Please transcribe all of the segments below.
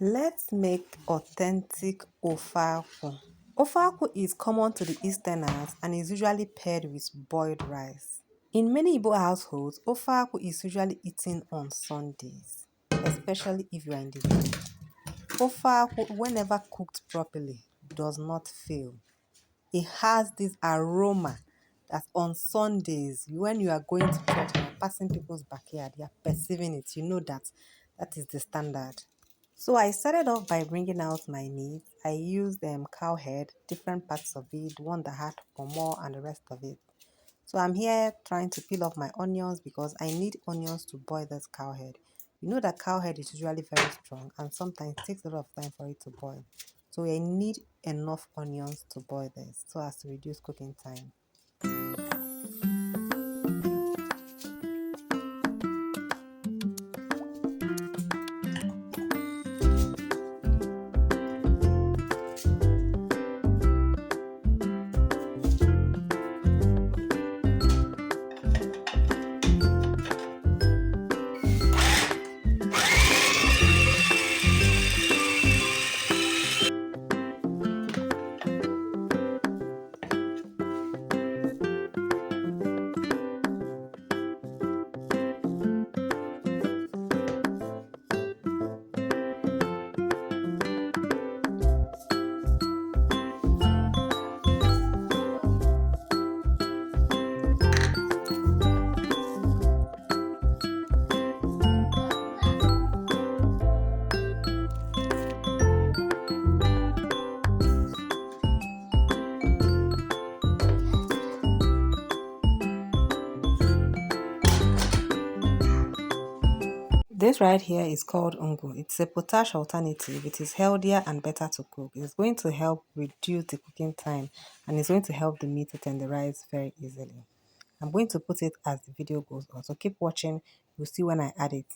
Let's make authentic Ofeakwu. Ofeakwu is common to the Easterners and is usually paired with boiled rice. In many Igbo households, Ofeakwu is usually eaten on Sundays, especially if you are in the village. Ofeakwu, whenever cooked properly, does not fail. It has this aroma that on Sundays, when you are going to church and you're passing people's backyard, you're perceiving it. You know that that is the standard. So I started off by bringing out my meat. I used cow head, different parts of it, one that had pomo and the rest of it. So I'm here trying to peel off my onions because I need onions to boil this cow head. You know that cow head is usually very strong and sometimes it takes a lot of time for it to boil. So I need enough onions to boil this so as to reduce cooking time. This right here is called ungo. It's a potash alternative. It is healthier and better to cook. It's going to help reduce the cooking time and it's going to help the meat to tenderize very easily. I'm going to put it as the video goes on. So keep watching. You'll see when I add it.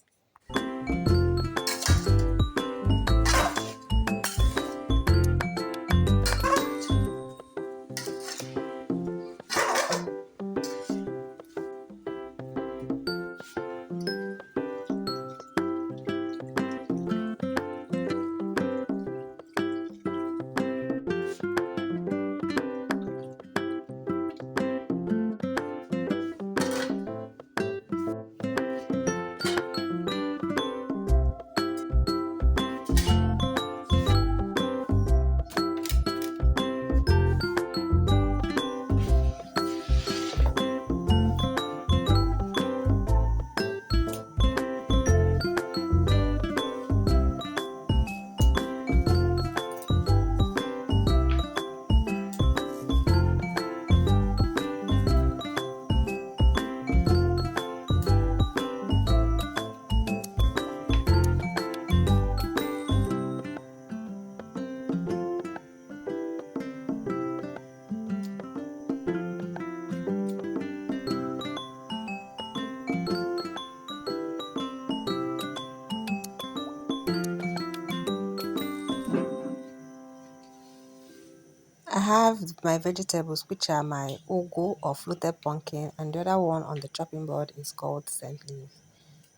I have my vegetables, which are my ugu or fluted pumpkin, and the other one on the chopping board is called scent leaf.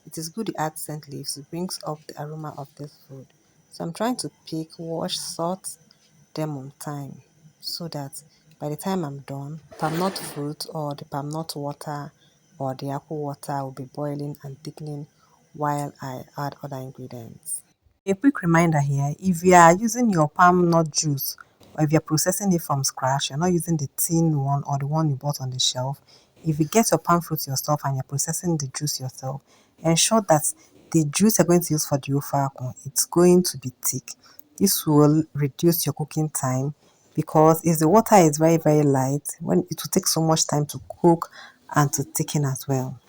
It is good to add scent leaves, it brings up the aroma of this food. So I'm trying to pick, wash, salt them on time so that by the time I'm done, palm nut fruit or the palm nut water or the apple water will be boiling and thickening while I add other ingredients. A quick reminder here, if you are using your palm nut juice or if you're processing it from scratch, you're not using the tin one or the one you bought on the shelf. If you get your palm fruit yourself and you're processing the juice yourself, ensure that the juice you're going to use for the ofeakwu, it's going to be thick. This will reduce your cooking time because if the water is very, very light, when it will take so much time to cook and to thicken as well.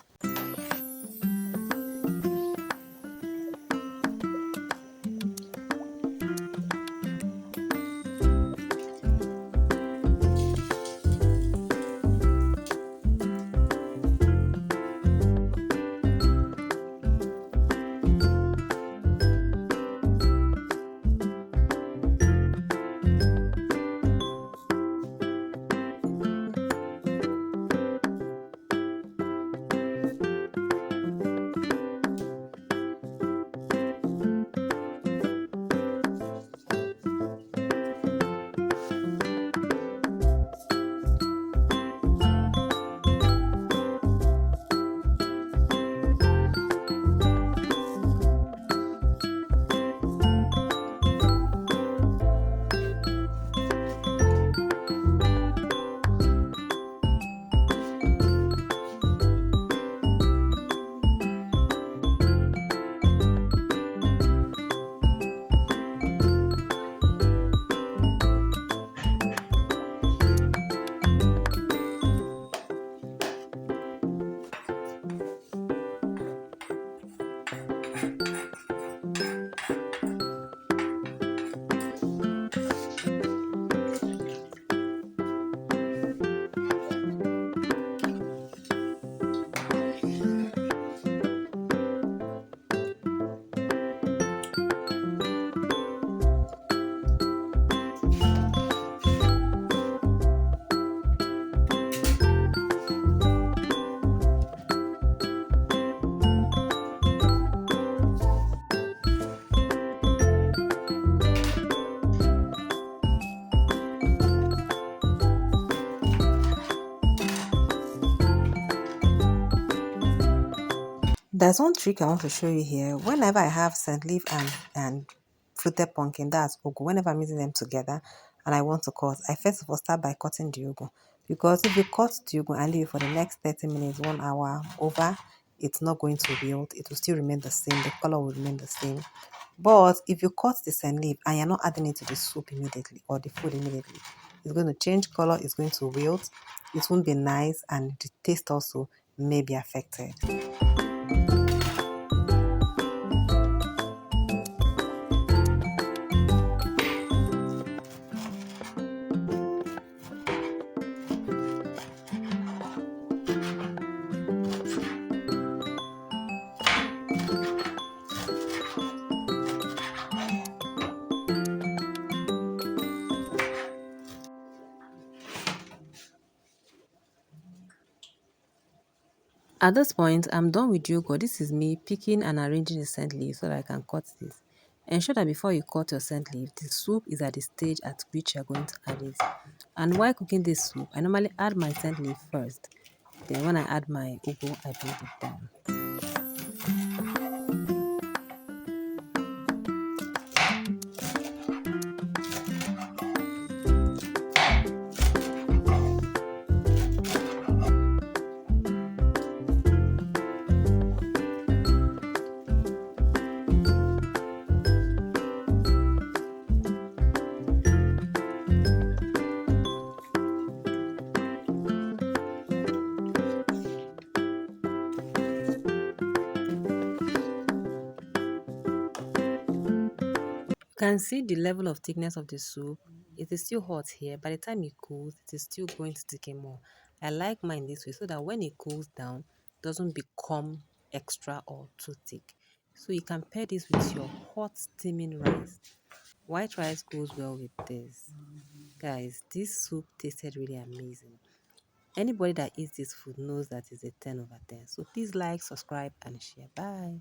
There's one trick I want to show you here. Whenever I have scent leaf and fruited pumpkin, that's ugu, whenever I'm using them together and I want to cut, I first of all start by cutting the ugu. Because if you cut the ugu and leave it for the next 30 minutes, 1 hour over, it's not going to wilt. It will still remain the same. The color will remain the same. But if you cut the scent leaf and you're not adding it to the soup immediately or the food immediately, it's going to change color, it's going to wilt, it won't be nice, and the taste also may be affected. At this point, I'm done with yoga. This is me picking and arranging the scent leaf so that I can cut this. Ensure that before you cut your scent leaf, the soup is at the stage at which you're going to add it. And while cooking this soup, I normally add my scent leaf first. Then when I add my ugu, I blend it down. You can see the level of thickness of the soup. It is still hot here. By the time it cools, it is still going to thicken more. I like mine this way so that when it cools down, it doesn't become extra or too thick. So you can pair this with your hot steaming rice. White rice goes well with this. Guys, this soup tasted really amazing. Anybody that eats this food knows that it's a 10 over 10. So please like, subscribe, and share. Bye.